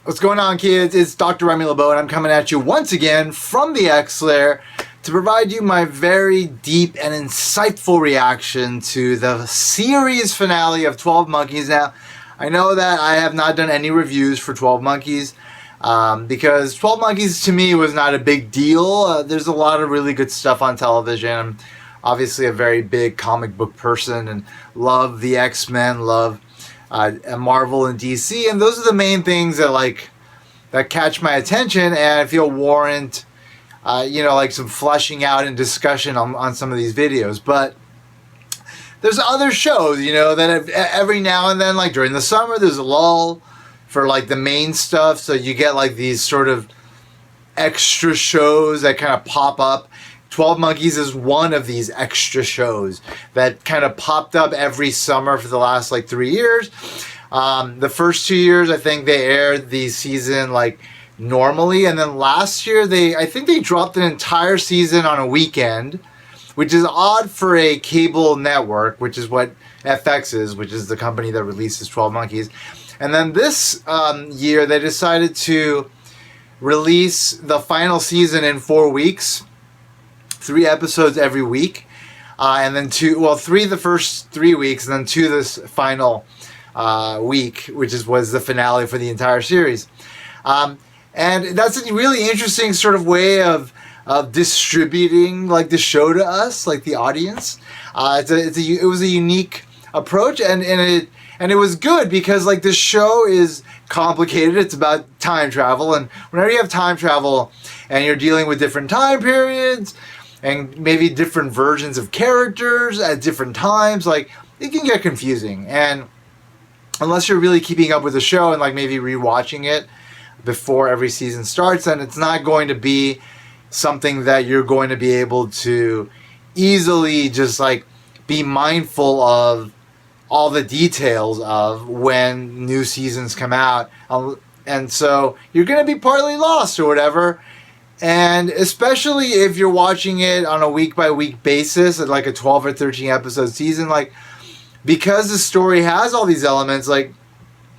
What's going on, kids? It's Dr. Remy LeBeau, and I'm coming at you once again from the X-Lair to provide you my very deep and insightful reaction to the series finale of 12 Monkeys. Now, I know that I have not done any reviews for 12 Monkeys because 12 Monkeys to me was not a big deal. There's a lot of really good stuff on television. I'm obviously a very big comic book person and love the X-Men, love Marvel and DC, and those are the main things that catch my attention, and I feel warrant some fleshing out and discussion on some of these videos. But there's other shows that every now and then, like during the summer, there's a lull for like the main stuff, so you get like these sort of extra shows that kind of pop up. 12 Monkeys is one of these extra shows that kind of popped up every summer for the last 3 years. The first 2 years, I think they aired the season normally, and then last year I think they dropped an entire season on a weekend, which is odd for a cable network, which is what FX is, which is the company that releases 12 Monkeys. And then this year they decided to release the final season in 4 weeks. 3 episodes every week, and then 3 the first 3 weeks, and then 2 this final week, which was the finale for the entire series. And that's a really interesting sort of way of distributing the show to us, the audience. It was a unique approach, and it was good because this show is complicated. It's about time travel, and whenever you have time travel and you're dealing with different time periods and maybe different versions of characters at different times, it can get confusing. And unless you're really keeping up with the show and maybe rewatching it before every season starts, then it's not going to be something that you're going to be able to easily just be mindful of all the details of when new seasons come out. And so you're going to be partly lost or whatever. And especially if you're watching it on a week-by-week basis at a 12 or 13 episode season, because the story has all these elements,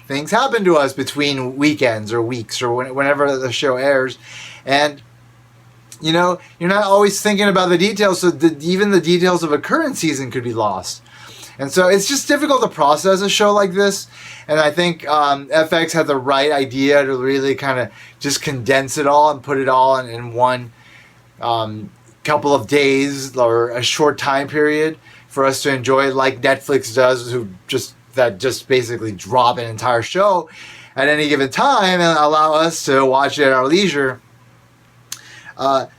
things happen to us between weekends or weeks or whenever the show airs. And, you're not always thinking about the details, so even the details of a current season could be lost. And so it's just difficult to process a show like this. And I think FX had the right idea to really kind of just condense it all and put it all in one couple of days or a short time period for us to enjoy, like Netflix does, that just basically drop an entire show at any given time and allow us to watch it at our leisure.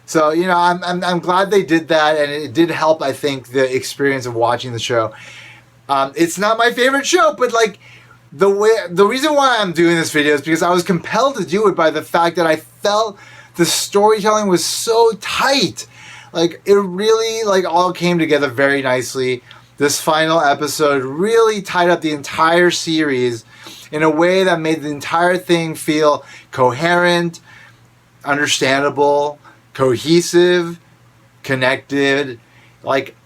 So I'm glad they did that, and it did help, I think, the experience of watching the show. It's not my favorite show, but the reason why I'm doing this video is because I was compelled to do it by the fact that I felt the storytelling was so tight. It really all came together very nicely. This final episode really tied up the entire series in a way that made the entire thing feel coherent, understandable, cohesive, connected.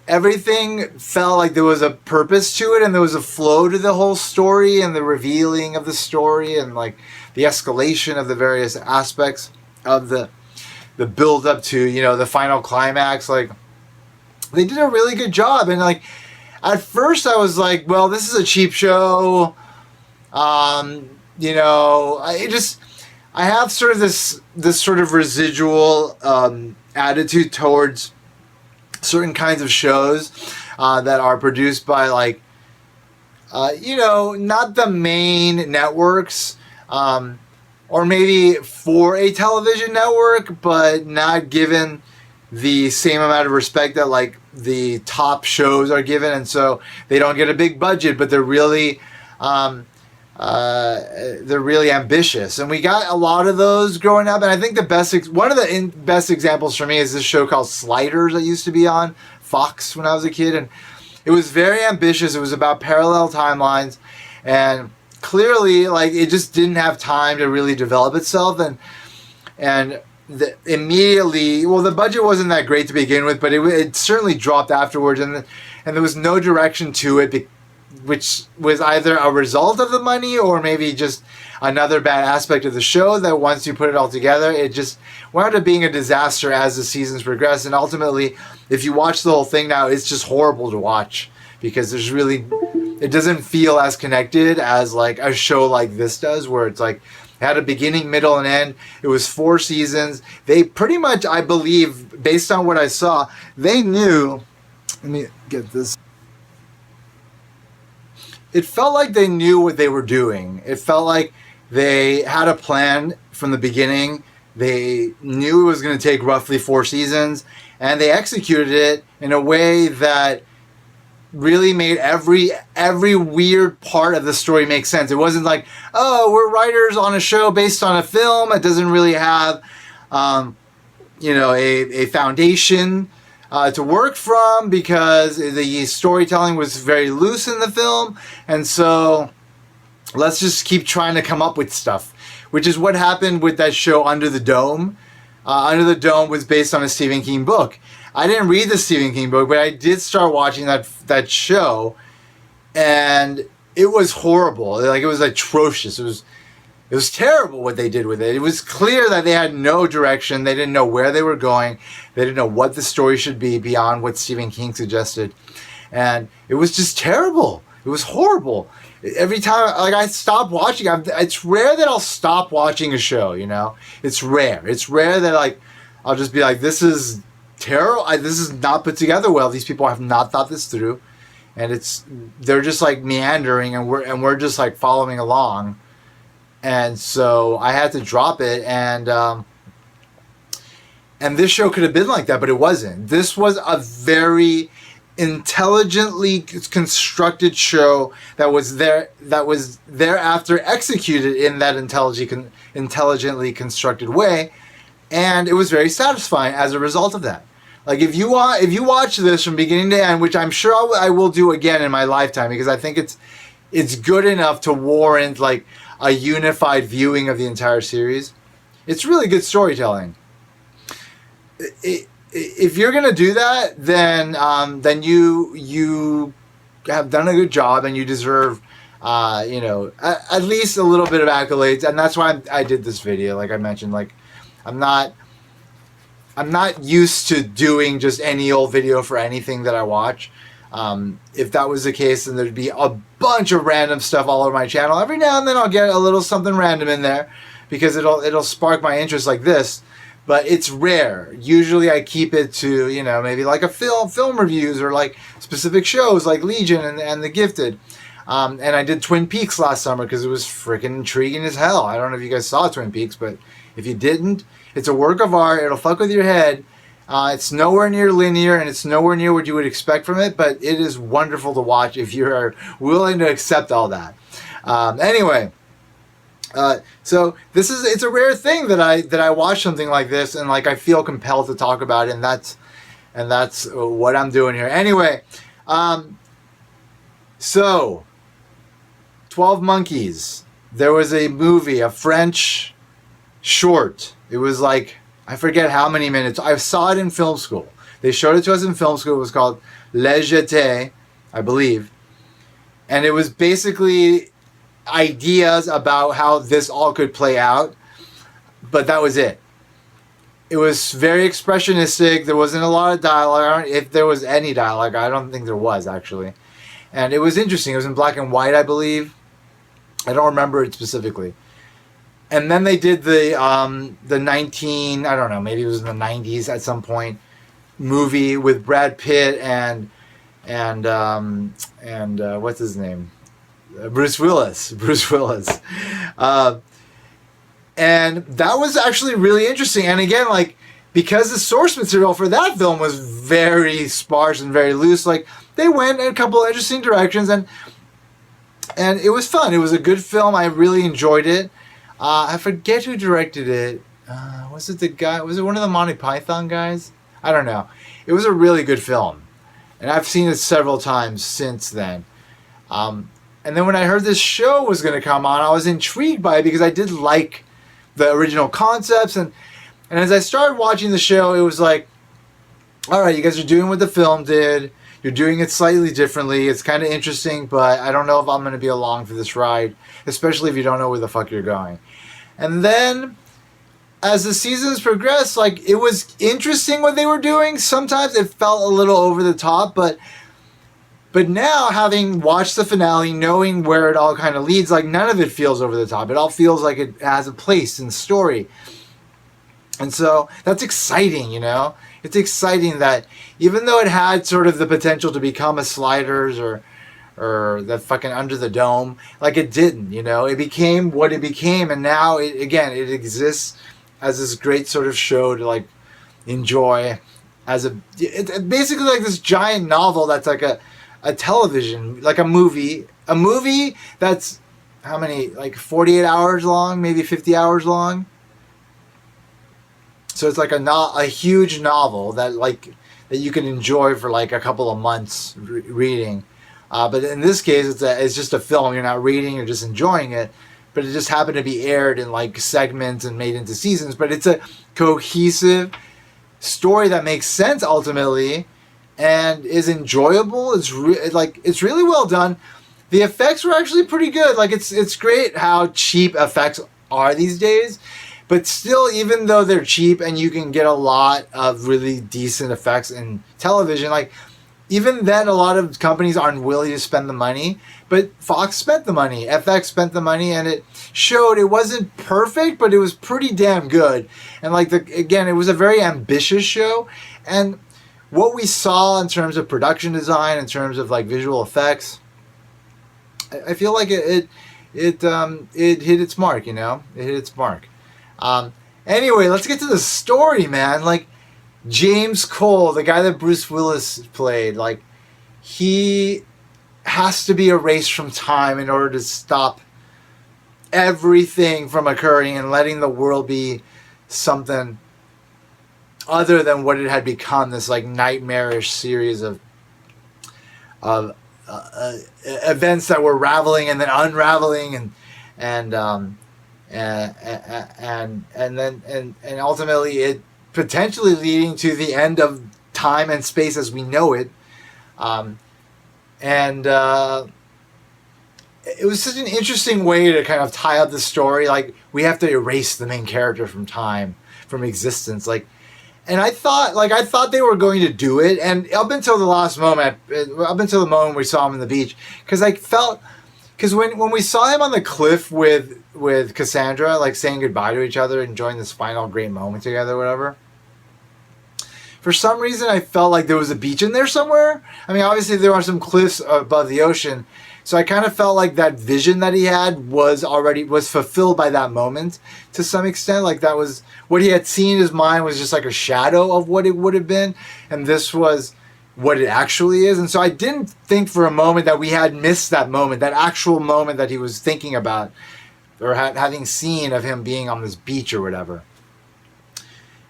Everything felt like there was a purpose to it, and there was a flow to the whole story and the revealing of the story and the escalation of the various aspects of the build up to the final climax. They did a really good job. And at first I was well, this is a cheap show. I have sort of this sort of residual attitude towards certain kinds of shows that are produced by not the main networks, or maybe for a television network, but not given the same amount of respect that the top shows are given, and so they don't get a big budget, but they're really ambitious. And we got a lot of those growing up, and I think one of the best examples for me is this show called Sliders that used to be on Fox when I was a kid, and it was very ambitious. It was about parallel timelines, and clearly it just didn't have time to really develop itself, and immediately, the budget wasn't that great to begin with, but it certainly dropped afterwards, and there was no direction to it which was either a result of the money or maybe just another bad aspect of the show, that once you put it all together, it just wound up being a disaster as the seasons progressed. And ultimately, if you watch the whole thing now, it's just horrible to watch, because it doesn't feel as connected as like a show like this does, where it's like, it had a beginning, middle, and end. It was 4 seasons. They pretty much, I believe, based on what I saw, they knew, let me get this. It felt like they knew what they were doing. It felt like they had a plan from the beginning. They knew it was going to take roughly 4 seasons, and they executed it in a way that really made every weird part of the story make sense. It wasn't like, oh, we're writers on a show based on a film. It doesn't really have, a foundation to work from, because the storytelling was very loose in the film, and so let's just keep trying to come up with stuff, which is what happened with that show Under the Dome. Under the Dome was based on a Stephen King book. I didn't read the Stephen King book, but I did start watching that show, and it was horrible. Like, it was atrocious. It was terrible what they did with it. It was clear that they had no direction. They didn't know where they were going. They didn't know what the story should be beyond what Stephen King suggested. And it was just terrible. It was horrible. Every time, like, I stopped watching, it's rare that I'll stop watching a show, you know? It's rare. It's rare that, like, I'll just be like, this is terrible. This is not put together well. These people have not thought this through. And they're just, like, meandering, and we're just, like, following along. And so I had to drop it, and this show could have been like that, but it wasn't. This was a very intelligently constructed show that was thereafter executed in that intelligently constructed way, and it was very satisfying as a result of that. Like, if you watch this from beginning to end, which I'm sure I will do again in my lifetime, because I think it's good enough to warrant, like, a unified viewing of the entire series. It's really good storytelling. If you're gonna do that, then you have done a good job, and you deserve, at least a little bit of accolades. And that's why I did this video. Like I mentioned, like, I'm not used to doing just any old video for anything that I watch. If that was the case, then there'd be a bunch of random stuff all over my channel. Every now and then I'll get a little something random in there, because it'll spark my interest like this. But it's rare. Usually I keep it to, maybe like a film reviews, or like specific shows like Legion and The Gifted. And I did Twin Peaks last summer because it was freaking intriguing as hell. I don't know if you guys saw Twin Peaks, but if you didn't, it's a work of art. It'll fuck with your head. It's nowhere near linear, and it's nowhere near what you would expect from it, but it is wonderful to watch if you're willing to accept all that. Anyway, so it's a rare thing that I watch something like this, and like I feel compelled to talk about it, and that's what I'm doing here. Anyway, so 12 Monkeys. There was a movie, a French short. It was like, I forget how many minutes. I saw it in film school. They showed it to us in film school. It was called Les Jetés, I believe. And it was basically ideas about how this all could play out. But that was it. It was very expressionistic. There wasn't a lot of dialogue. If there was any dialogue, I don't think there was, actually. And it was interesting. It was in black and white, I believe. I don't remember it specifically. And then they did the I don't know, maybe it was in the 90s at some point, movie with Brad Pitt and what's his name? Bruce Willis. And that was actually really interesting. And again, like, because the source material for that film was very sparse and very loose, like, they went in a couple of interesting directions, and it was fun. It was a good film. I really enjoyed it. I forget who directed it. Was it the guy? Was it one of the Monty Python guys? I don't know. It was a really good film, and I've seen it several times since then. And then when I heard this show was going to come on, I was intrigued by it because I did like the original concepts, and as I started watching the show, it was like, all right, you guys are doing what the film did. You're doing it slightly differently. It's kind of interesting, but I don't know if I'm going to be along for this ride, especially if you don't know where the fuck you're going. And then, as the seasons progressed, like, it was interesting what they were doing. Sometimes it felt a little over the top, but now, having watched the finale, knowing where it all kind of leads, like, none of it feels over the top. It all feels like it has a place in the story. And so that's exciting, you know? It's exciting that even though it had sort of the potential to become a Sliders or the fucking Under the Dome, like, it didn't, you know? It became what it became, and now, it exists as this great sort of show to, like, enjoy as it's basically like this giant novel that's like a television, like a movie that's, how many, like 48 hours long, maybe 50 hours long. So it's like a huge novel that you can enjoy for like a couple of months reading. But in this case, it's just a film. You're not reading, you're just enjoying it. But it just happened to be aired in like segments and made into seasons. But it's a cohesive story that makes sense ultimately and is enjoyable. It's really well done. The effects were actually pretty good. Like, it's great how cheap effects are these days. But still, even though they're cheap and you can get a lot of really decent effects in television, like, even then, a lot of companies aren't willing to spend the money. But Fox spent the money, FX spent the money, and it showed. It wasn't perfect, but it was pretty damn good. And again, it was a very ambitious show. And what we saw in terms of production design, in terms of like visual effects, I feel like it hit its mark. You know, it hit its mark. Anyway, let's get to the story, man. Like, James Cole, the guy that Bruce Willis played, like, he has to be erased from time in order to stop everything from occurring and letting the world be something other than what it had become, this like nightmarish series of events that were raveling and then unraveling and ultimately it potentially leading to the end of time and space as we know it. It was such an interesting way to kind of tie up the story. Like, we have to erase the main character from time, from existence. Like, and I thought they were going to do it. And up until the last moment, up until the moment we saw him on the beach, because when we saw him on the cliff with Cassandra, like saying goodbye to each other, enjoying this final great moment together, whatever. For some reason, I felt like there was a beach in there somewhere. I mean, obviously there are some cliffs above the ocean, so I kind of felt like that vision that he had was fulfilled by that moment to some extent. Like, that was what he had seen in his mind was just like a shadow of what it would have been, and this was what it actually is. And so I didn't think for a moment that we had missed that moment, that actual moment that he was thinking about or having seen of him being on this beach or whatever.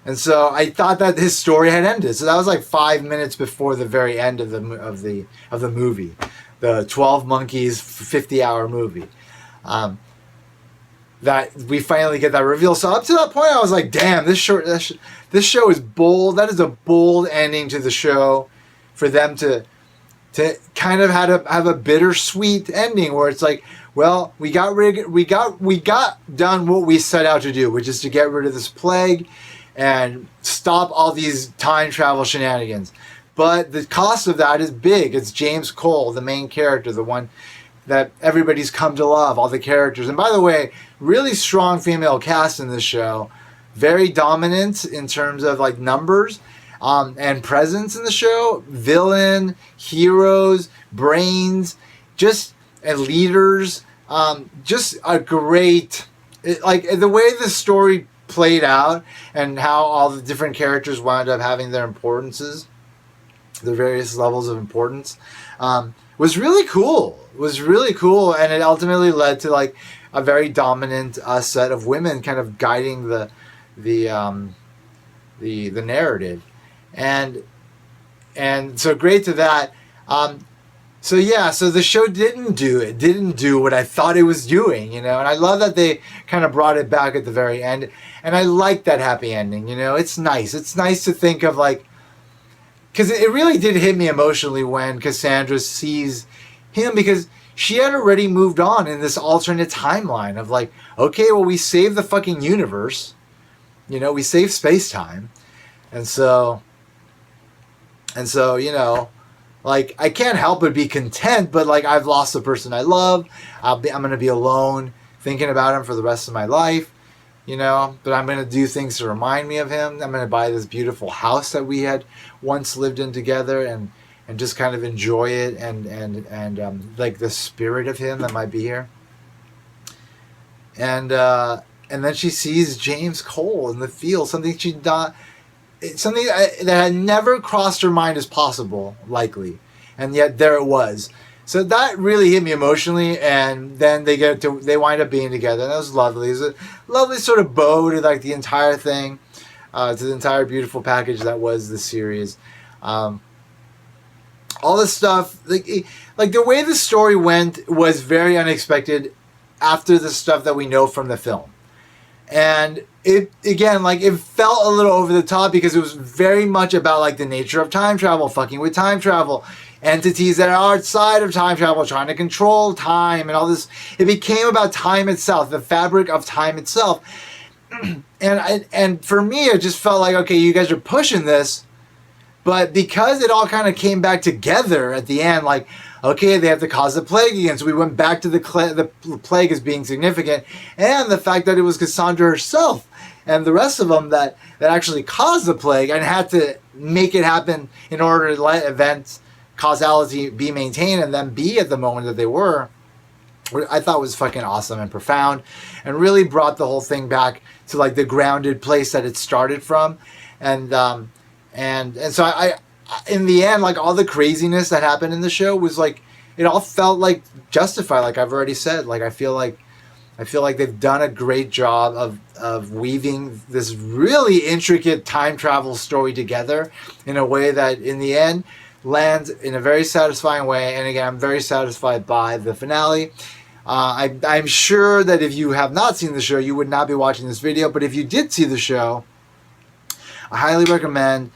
And so I thought that his story had ended. So that was like 5 minutes before the very end of the movie, the 12 Monkeys 50-hour movie. That we finally get that reveal. So up to that point, I was like, "Damn, this show is bold. That is a bold ending to the show, for them to kind of have a bittersweet ending where it's like, well, we got done what we set out to do, which is to get rid of this plague and stop all these time travel shenanigans. But the cost of that is big. It's James Cole, the main character, the one that everybody's come to love, all the characters. And by the way, really strong female cast in this show. Very dominant in terms of like numbers and presence in the show. Villain, heroes, brains, and leaders. Just a great... the way the story played out and how all the different characters wound up having their importances, their various levels of importance, was really cool. And it ultimately led to like a very dominant set of women kind of guiding the narrative, and so great to that. So the show didn't do what I thought it was doing, you know, and I love that they kind of brought it back at the very end, and I like that happy ending, you know. It's nice to think of like because it really did hit me emotionally when Cassandra sees him, because she had already moved on in this alternate timeline of like, okay, well, we saved the fucking universe, you know, we saved space-time, and so, you know, like, I can't help but be content, but like, I've lost the person I love. I'm gonna be alone thinking about him for the rest of my life, you know, but I'm gonna do things to remind me of him. I'm gonna buy this beautiful house that we had once lived in together, and just kind of enjoy it, and like the spirit of him that might be here. And then she sees James Cole in the field, something that had never crossed her mind as possible, likely, and yet there it was. So that really hit me emotionally, and then they wind up being together, and that was lovely. It was a lovely sort of bow to like the entire thing, to the entire beautiful package that was the series. All this stuff, like the way the story went was very unexpected after the stuff that we know from the film. And it, again, like, it felt a little over the top because it was very much about like the nature of time travel, fucking with time travel, entities that are outside of time travel, trying to control time and all this. It became about time itself, the fabric of time itself. And for me, it just felt like, okay, you guys are pushing this, but because it all kind of came back together at the end, like, okay, they have to cause the plague again. So we went back to the plague as being significant, and the fact that it was Cassandra herself and the rest of them that actually caused the plague and had to make it happen in order to let events causality be maintained and then be at the moment that they were. I thought was fucking awesome and profound, and really brought the whole thing back to like the grounded place that it started from, and so I in the end, like, all the craziness that happened in the show was like, it all felt like justified. Like I've already said, like I feel like they've done a great job of weaving this really intricate time travel story together in a way that in the end lands in a very satisfying way. And again, I'm very satisfied by the finale. I'm sure that if you have not seen the show, you would not be watching this video. But if you did see the show, I highly recommend.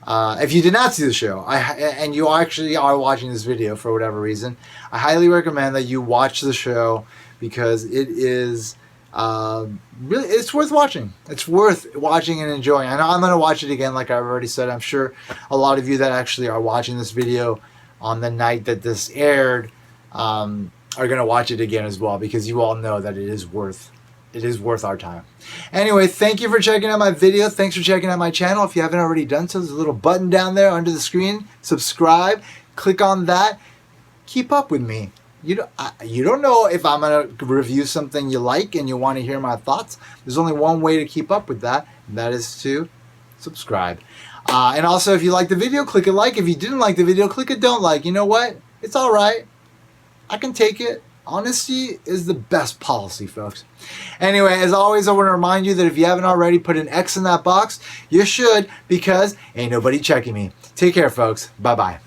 If you did not see the show, and you actually are watching this video for whatever reason, I highly recommend that you watch the show, because it is really, it's worth watching. It's worth watching and enjoying. I know I'm going to watch it again, like I've already said. I'm sure a lot of you that actually are watching this video on the night that this aired are going to watch it again as well, because you all know that it is worth our time. Anyway, thank you for checking out my video. Thanks for checking out my channel. If you haven't already done so, there's a little button down there under the screen. Subscribe. Click on that. Keep up with me. You don't know if I'm going to review something you like and you want to hear my thoughts. There's only one way to keep up with that, and that is to subscribe. And also, if you like the video, click a like. If you didn't like the video, click a don't like. You know what? It's all right. I can take it. Honesty is the best policy, folks. Anyway, as always, I want to remind you that if you haven't already put an X in that box, you should, because ain't nobody checking me. Take care, folks. Bye-bye.